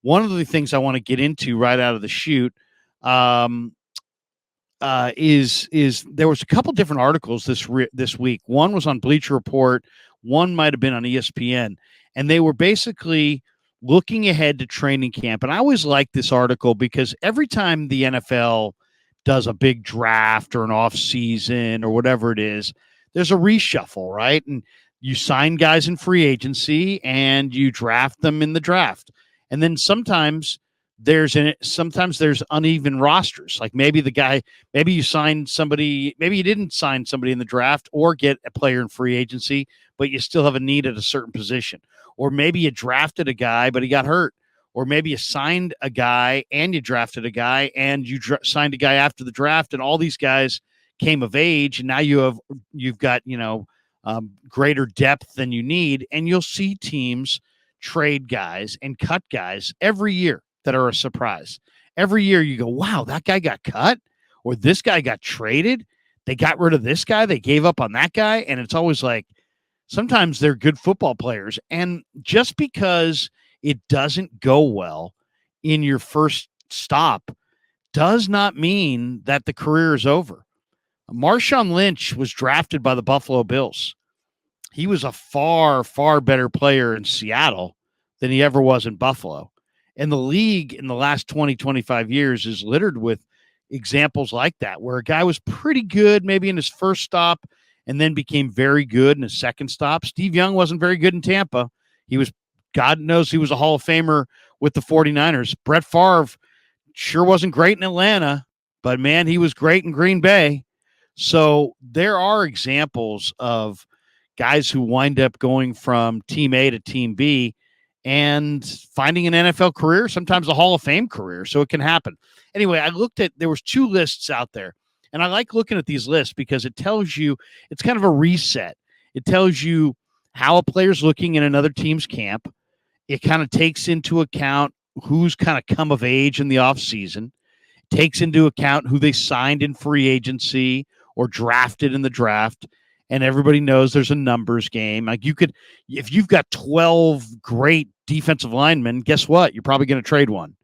one of the things I want to get into right out of the chute um, is there was a couple different articles this week. One was on Bleacher Report, one might have been on ESPN, and they were basically looking ahead to training camp. And I always like this article because every time the NFL does a big draft or an off season or whatever it is, there's a reshuffle, right? And you sign guys in free agency and you draft them in the draft. And then sometimes there's uneven rosters. Like maybe you signed somebody, maybe you didn't sign somebody in the draft or get a player in free agency, but you still have a need at a certain position. Or maybe you drafted a guy, but he got hurt. Or maybe you signed a guy and you drafted a guy and you signed a guy after the draft, and all these guys came of age, and now you've got greater depth than you need, and you'll see teams trade guys and cut guys every year that are a surprise. Every year you go, wow, that guy got cut, or this guy got traded. They got rid of this guy. They gave up on that guy. And it's always like, sometimes they're good football players. And just because it doesn't go well in your first stop does not mean that the career is over. Marshawn Lynch was drafted by the Buffalo Bills. He was a far, far better player in Seattle than he ever was in Buffalo. And the league in the last 20, 25 years is littered with examples like that, where a guy was pretty good maybe in his first stop and then became very good in his second stop. Steve Young wasn't very good in Tampa. God knows he was a Hall of Famer with the 49ers. Brett Favre sure wasn't great in Atlanta, but man, he was great in Green Bay. So there are examples of guys who wind up going from team A to team B and finding an NFL career, sometimes a Hall of Fame career. So it can happen. Anyway, there was two lists out there, and I like looking at these lists because it tells you, it's kind of a reset. It tells you how a player's looking in another team's camp. It kind of takes into account who's kind of come of age in the offseason, takes into account who they signed in free agency or drafted in the draft. And everybody knows there's a numbers game. Like if you've got 12 great defensive linemen, guess what? You're probably going to trade one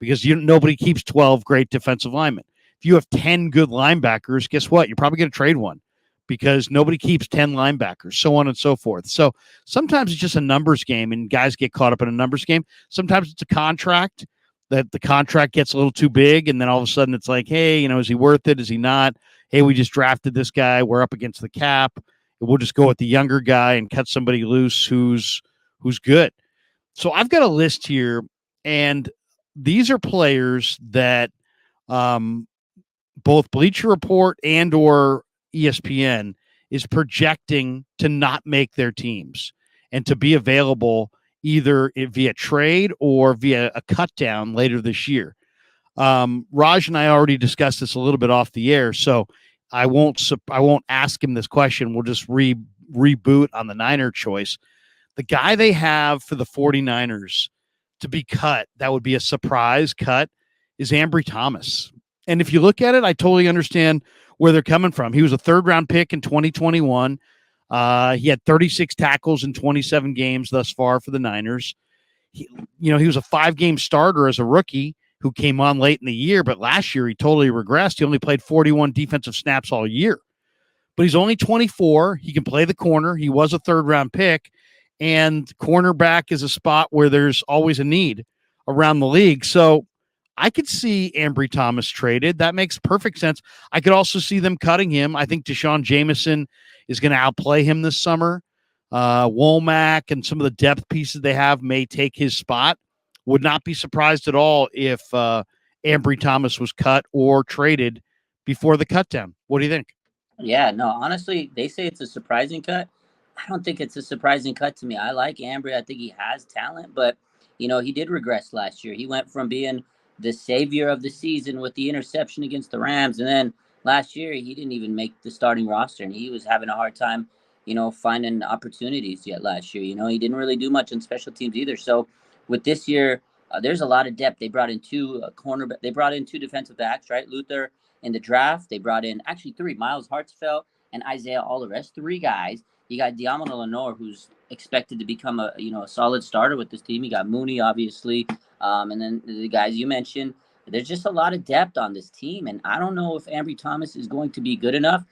because nobody keeps 12 great defensive linemen. If you have 10 good linebackers, guess what? You're probably going to trade one because nobody keeps 10 linebackers, so on and so forth. So sometimes it's just a numbers game and guys get caught up in a numbers game. Sometimes it's a contract that the contract gets a little too big, and then all of a sudden it's like, hey, is he worth it? Is he not? Hey, we just drafted this guy. We're up against the cap. We'll just go with the younger guy and cut somebody loose who's good. So I've got a list here, and these are players that both Bleacher Report and or ESPN is projecting to not make their teams and to be available either via trade or via a cut down later this year. Raj and I already discussed this a little bit off the air, so I won't ask him this question. We'll just reboot on the Niner choice. The guy they have for the 49ers to be cut, that would be a surprise cut, is Ambry Thomas. And if you look at it, I totally understand where they're coming from. He was a third-round pick in 2021. He had 36 tackles in 27 games thus far for the Niners. He was a 5-game starter as a rookie who came on late in the year, but last year he totally regressed. He only played 41 defensive snaps all year. But he's only 24. He can play the corner. He was a third-round pick, and cornerback is a spot where there's always a need around the league. So I could see Ambry Thomas traded. That makes perfect sense. I could also see them cutting him. I think Deshaun Jameson is going to outplay him this summer. Womack and some of the depth pieces they have may take his spot. Would not be surprised at all if Ambry Thomas was cut or traded before the cutdown. What do you think? Yeah, no, honestly, they say it's a surprising cut. I don't think it's a surprising cut to me. I like Ambry. I think he has talent, but, he did regress last year. He went from being the savior of the season with the interception against the Rams, and then last year he didn't even make the starting roster, and he was having a hard time, finding opportunities yet last year. He didn't really do much on special teams either. So with this year, there's a lot of depth. They brought in two cornerback. They brought in two defensive backs, right? Luther in the draft. They brought in actually three, Miles Hartsfeld and Isaiah Oliver. That's three guys. You got Diamond Lenore, who's expected to become a a solid starter with this team. You got Mooney, obviously, and then the guys you mentioned. There's just a lot of depth on this team, and I don't know if Ambry Thomas is going to be good enough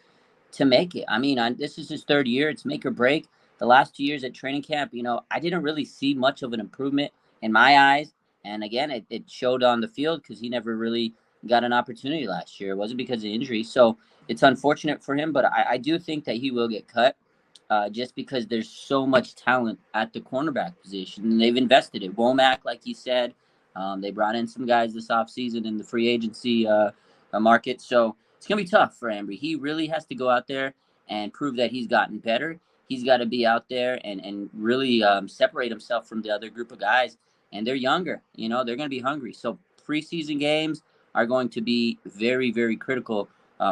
to make it. I mean, this is his third year. It's make or break. The last 2 years at training camp, I didn't really see much of an improvement in my eyes. And again, it showed on the field because he never really got an opportunity last year. It wasn't because of injury. So it's unfortunate for him, but I do think that he will get cut just because there's so much talent at the cornerback position. And they've invested it. Womack, like you said, they brought in some guys this offseason in the free agency market. So it's going to be tough for Ambry. He really has to go out there and prove that he's gotten better. He's got to be out there and really separate himself from the other group of guys. And they're younger, they're going to be hungry. So preseason games are going to be very, very critical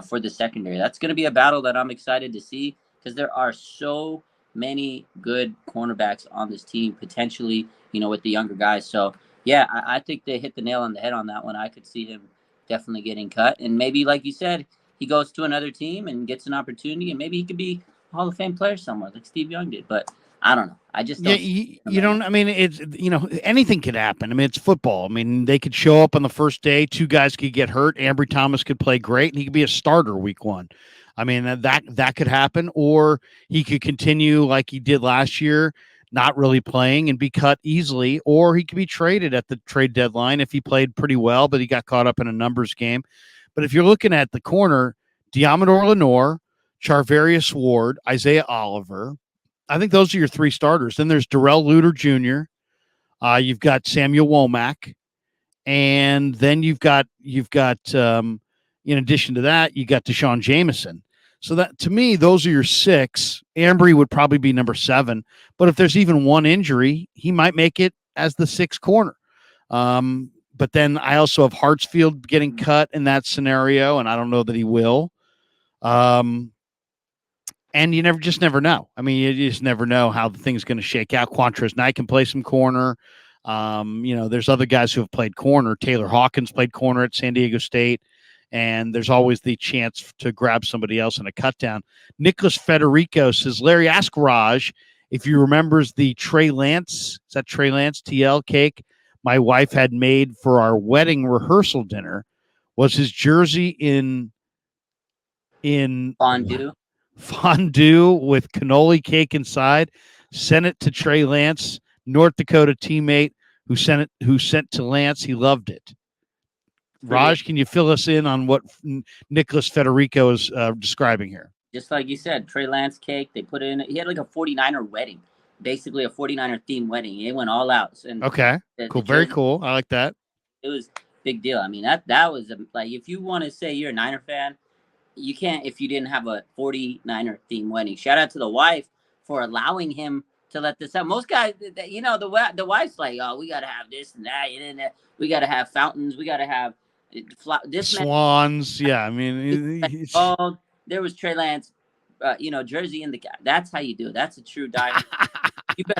for the secondary. That's going to be a battle that I'm excited to see because there are so many good cornerbacks on this team, potentially, with the younger guys. So, yeah, I think they hit the nail on the head on that one. I could see him definitely getting cut. And maybe, like you said, he goes to another team and gets an opportunity, and maybe he could be a Hall of Fame player somewhere like Steve Young did. But I don't know. I just don't. Yeah, you don't. I mean, it's anything could happen. I mean, it's football. I mean, they could show up on the first day. Two guys could get hurt. Ambry Thomas could play great, and he could be a starter week one. I mean, that could happen, or he could continue like he did last year, not really playing and be cut easily, or he could be traded at the trade deadline if he played pretty well, but he got caught up in a numbers game. But if you're looking at the corner, Diamador Lenore, Charvarius Ward, Isaiah Oliver, I think those are your three starters. Then there's Darrell Luter Jr. You've got Samuel Womack, and then you've got in addition to that, you got Deshaun Jameson. So that to me, those are your six. Ambry would probably be number 7, but if there's even one injury, he might make it as the 6th corner. But then I also have Hartsfield getting cut in that scenario, and I don't know that he will. And you never know. I mean, you just never know how the thing's going to shake out. Quantrez Knight can play some corner. There's other guys who have played corner. Taylor Hawkins played corner at San Diego State, and there's always the chance to grab somebody else in a cut down. Nicholas Federico says, Larry, ask Raj if he remembers the Trey Lance, is that Trey Lance TL cake my wife had made for our wedding rehearsal dinner. Was his jersey in fondue with cannoli cake inside? Sent it to Trey Lance, North Dakota teammate who sent to Lance. He loved it. Raj, can you fill us in on what Nicholas Federico is describing here? Just like you said, Trey Lance cake. They put it in. He had like a 49er wedding, basically a 49er themed wedding. It went all out. And okay, cool, very cool. I like that. It was a big deal. I mean, that was like, if you want to say you're a Niner fan, you can't if you didn't have a 49er themed wedding. Shout out to the wife for allowing him to let this out. Most guys, the wife's like, oh, we got to have this and that, and then we got to have fountains, we got to have this swans. Yeah, I mean, oh, there was Trey Lance, jersey in the guy. That's how you do it. That's a true diamond. You better